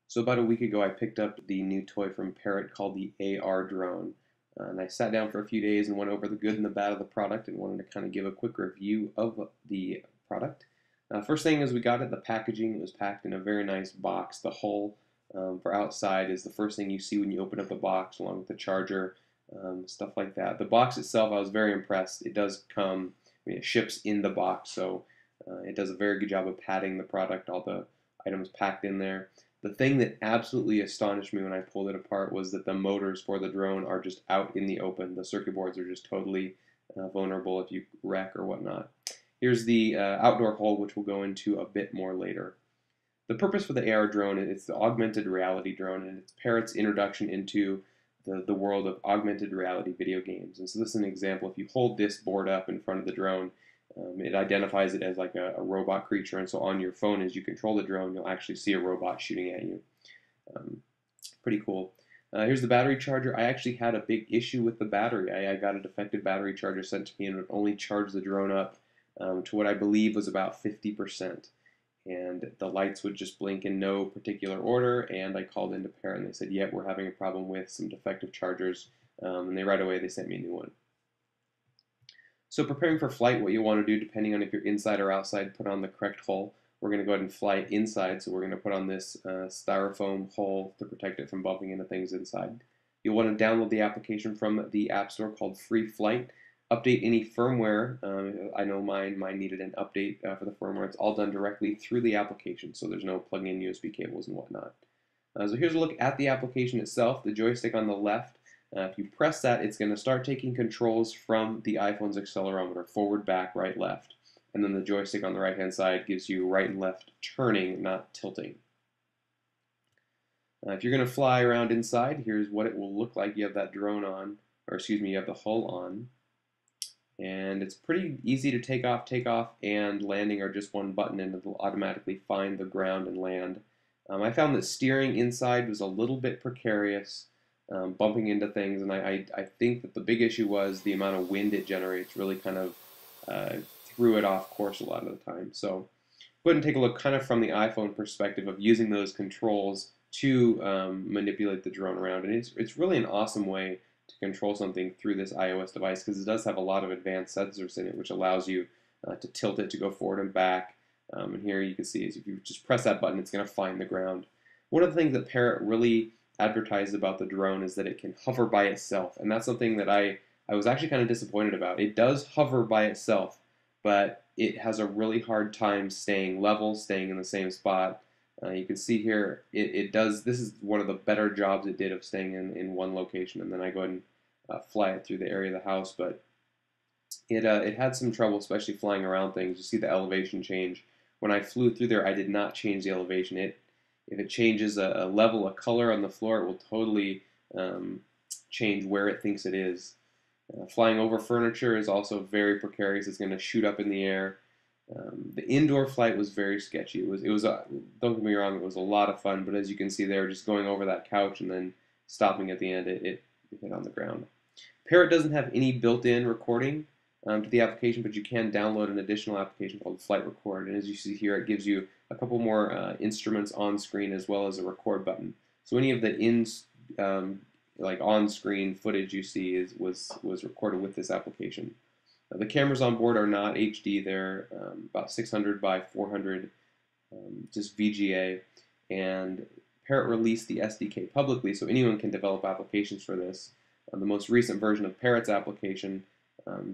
So about a week ago, I picked up the new toy from Parrot called the AR drone. And I sat down for a few days and went over the good and the bad of the product and wanted to kind of give a quick review of the product. First thing is we got it, the packaging. It was packed in a very nice box. The hull for outside is the first thing you see when you open up the box, along with the charger, stuff like that. The box itself, I was very impressed. It does come, I mean, it ships in the box, so it does a very good job of padding the product, all the items packed in there. The thing that absolutely astonished me when I pulled it apart was that the motors for the drone are just out in the open. The circuit boards are just totally vulnerable if you wreck or whatnot. Here's the outdoor hull, which we'll go into a bit more later. The purpose for the AR drone, it's the Augmented Reality drone, and it's Parrot's introduction into the world of augmented reality video games. And so this is an example. If you hold this board up in front of the drone, it identifies it as like a robot creature, and so on your phone, as you control the drone, you'll actually see a robot shooting at you. Um, Pretty cool. Here's the battery charger. I actually had a big issue with the battery. I got a defective battery charger sent to me, and it would only charge the drone up to what I believe was about 50%. And the lights would just blink in no particular order, and I called into Parrot, and they said, "Yep, we're having a problem with some defective chargers," and right away they sent me a new one. So preparing for flight, what you want to do, depending on if you're inside or outside, put on the correct hull. We're going to go ahead and fly inside, so we're going to put on this styrofoam hull to protect it from bumping into things inside. You'll want to download the application from the App Store called Free Flight. Update any firmware. I know mine needed an update for the firmware. It's all done directly through the application, so there's no plugging in USB cables and whatnot. So here's a look at the application itself. The joystick on the left, if you press that, it's going to start taking controls from the iPhone's accelerometer, forward, back, right, left. And then the joystick on the right-hand side gives you right and left turning, not tilting. If you're going to fly around inside, here's what it will look like. You have that drone on, or excuse me, you have the hull on. And it's pretty easy to take off, and landing are just one button, and it'll automatically find the ground and land. I found that steering inside was a little bit precarious, bumping into things, and I think that the big issue was the amount of wind it generates really kind of threw it off course a lot of the time. So go ahead and take a look kind of from the iPhone perspective of using those controls to manipulate the drone around. And it's really an awesome way to control something through this iOS device, because it does have a lot of advanced sensors in it, which allows you to tilt it to go forward and back. And here you can see is if you just press that button, it's going to find the ground. One of the things that Parrot really advertised about the drone is that it can hover by itself, and that's something that I was actually kind of disappointed about. It does hover by itself, but it has a really hard time staying level, staying in the same spot. You can see here, it does, this is one of the better jobs it did of staying in one location, and then I go ahead and fly it through the area of the house, but it had some trouble, especially flying around things. You see the elevation change. When I flew through there, I did not change the elevation. If it changes a level, a color on the floor, it will totally change where it thinks it is. Flying over furniture is also very precarious. It's going to shoot up in the air. The indoor flight was very sketchy. Don't get me wrong, it was a lot of fun, but as you can see there, just going over that couch and then stopping at the end, it hit on the ground. Parrot doesn't have any built-in recording to the application, but you can download an additional application called Flight Record, and as you see here, it gives you a couple more instruments on screen as well as a record button. So any of the like on-screen footage you see was recorded with this application. The cameras on board are not HD, they're about 600 by 400, just VGA, and Parrot released the SDK publicly so anyone can develop applications for this. The most recent version of Parrot's application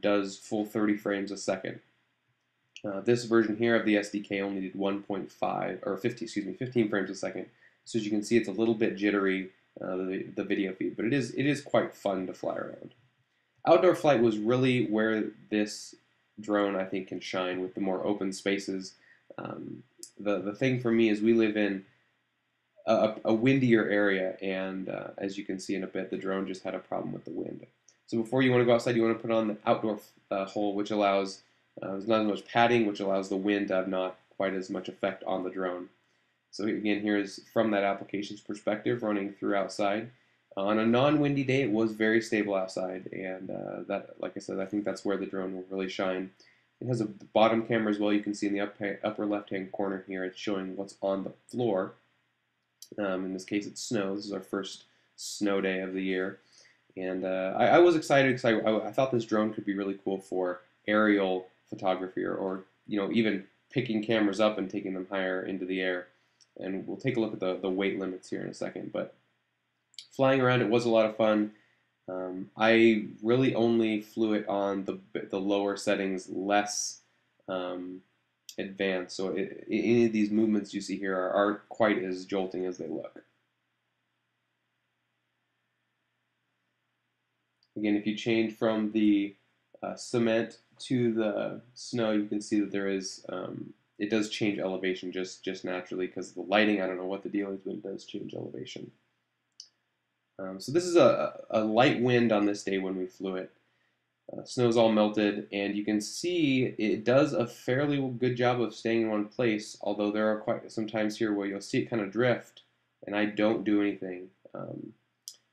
does full 30 frames a second. This version here of the SDK only did 1.5, or 15 frames a second, so as you can see it's a little bit jittery, the video feed, but it is quite fun to fly around. Outdoor flight was really where this drone, I think, can shine with the more open spaces. The thing for me is we live in a windier area, and as you can see in a bit, the drone just had a problem with the wind. So before you want to go outside, you want to put on the outdoor hull, which allows, there's not as much padding, which allows the wind to have not quite as much effect on the drone. So again, here's from that application's perspective, running through outside. On a non-windy day, it was very stable outside, and that, like I said, I think that's where the drone will really shine. It has a bottom camera as well. You can see in the upper left-hand corner here, it's showing what's on the floor. In this case, it's snow. This is our first snow day of the year. And I was excited because I thought this drone could be really cool for aerial photography or even picking cameras up and taking them higher into the air. And we'll take a look at the weight limits here in a second. But flying around, it was a lot of fun. I really only flew it on the lower settings, less advanced. So any of these movements you see here aren't quite as jolting as they look. Again, if you change from the cement to the snow, you can see that there is, it does change elevation just naturally because of the lighting. I don't know what the deal is, but it does change elevation. So this is a light wind on this day when we flew it. Snow's all melted, and you can see it does a fairly good job of staying in one place, although there are quite some times here where you'll see it kind of drift, and I don't do anything.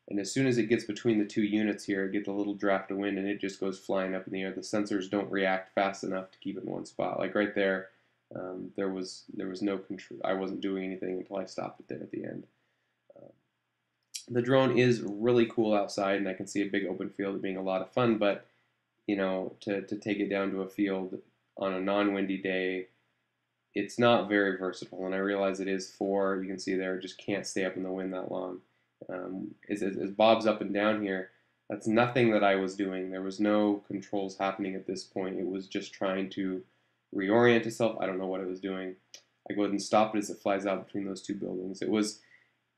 And as soon as it gets between the two units here, it gets a little draft of wind, and it just goes flying up in the air. The sensors don't react fast enough to keep it in one spot. Like right there, there was no control. I wasn't doing anything until I stopped it there at the end. The drone is really cool outside, and I can see a big open field being a lot of fun, but to take it down to a field on a non-windy day, it's not very versatile, and I realize it is you can see there, it just can't stay up in the wind that long. As Bob's up and down here, that's nothing that I was doing. There was no controls happening at this point. It was just trying to reorient itself. I don't know what it was doing. I go ahead and stop it as it flies out between those two buildings. It was,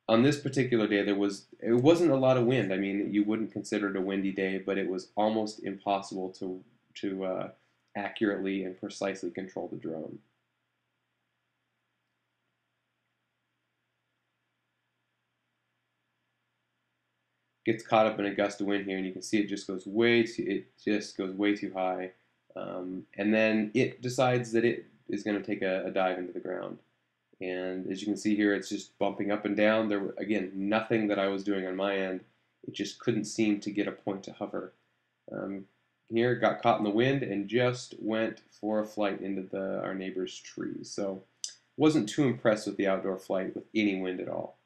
on this particular day, it wasn't a lot of wind. I mean, you wouldn't consider it a windy day, but it was almost impossible to accurately and precisely control the drone. Gets caught up in a gust of wind here, and you can see it just goes way too high, and then it decides that it is going to take a dive into the ground. And as you can see here, it's just bumping up and down. There were, again, nothing that I was doing on my end. It just couldn't seem to get a point to hover. Here, it got caught in the wind and just went for a flight into our neighbor's trees. So wasn't too impressed with the outdoor flight with any wind at all.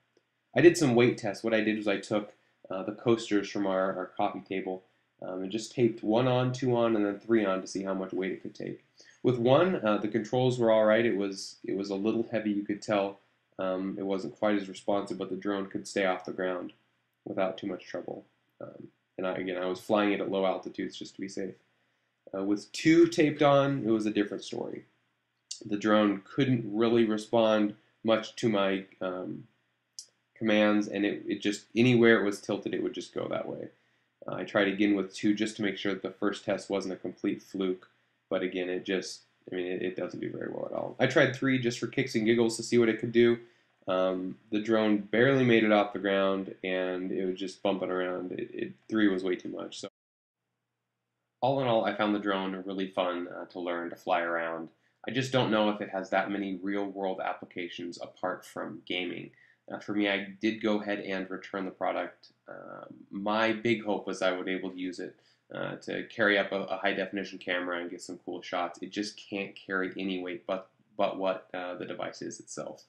I did some weight tests. What I did was I took the coasters from our coffee table and just taped 1 on, 2 on, and then 3 on to see how much weight it could take. With 1, the controls were all right. It was a little heavy, you could tell. It wasn't quite as responsive, but the drone could stay off the ground without too much trouble. And I was flying it at low altitudes just to be safe. With 2 taped on, it was a different story. The drone couldn't really respond much to my commands, and it just, anywhere it was tilted, it would just go that way. I tried again with 2 just to make sure that the first test wasn't a complete fluke. But again, it doesn't do very well at all. I tried 3 just for kicks and giggles to see what it could do. The drone barely made it off the ground, and it was just bumping around. 3 was way too much. So, all in all, I found the drone really fun to learn to fly around. I just don't know if it has that many real-world applications apart from gaming. For me, I did go ahead and return the product. My big hope was I would be able to use it to carry up a high-definition camera and get some cool shots. It just can't carry any weight but what the device is itself.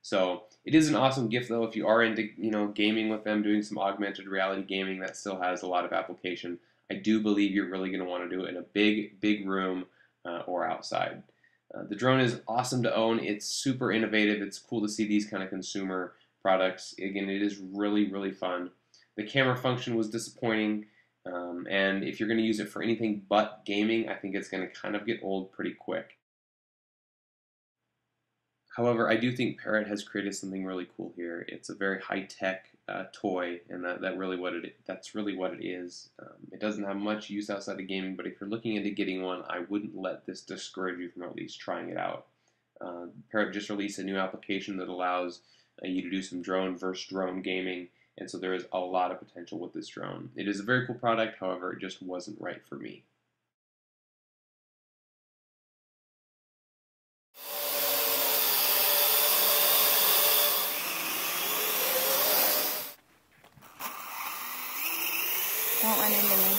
So it is an awesome gift, though, if you are into gaming with them, doing some augmented reality gaming that still has a lot of application. I do believe you're really going to want to do it in a big room or outside. The drone is awesome to own. It's super innovative. It's cool to see these kind of consumer products. Again, it is really fun. The camera function was disappointing. And if you're going to use it for anything but gaming, I think it's going to kind of get old pretty quick. However, I do think Parrot has created something really cool here. It's a very high-tech toy, and that's really what it is. It doesn't have much use outside of gaming, but if you're looking into getting one, I wouldn't let this discourage you from at least trying it out. Parrot just released a new application that allows you to do some drone versus drone gaming. And so there is a lot of potential with this drone. It is a very cool product, however, it just wasn't right for me. Don't run into me.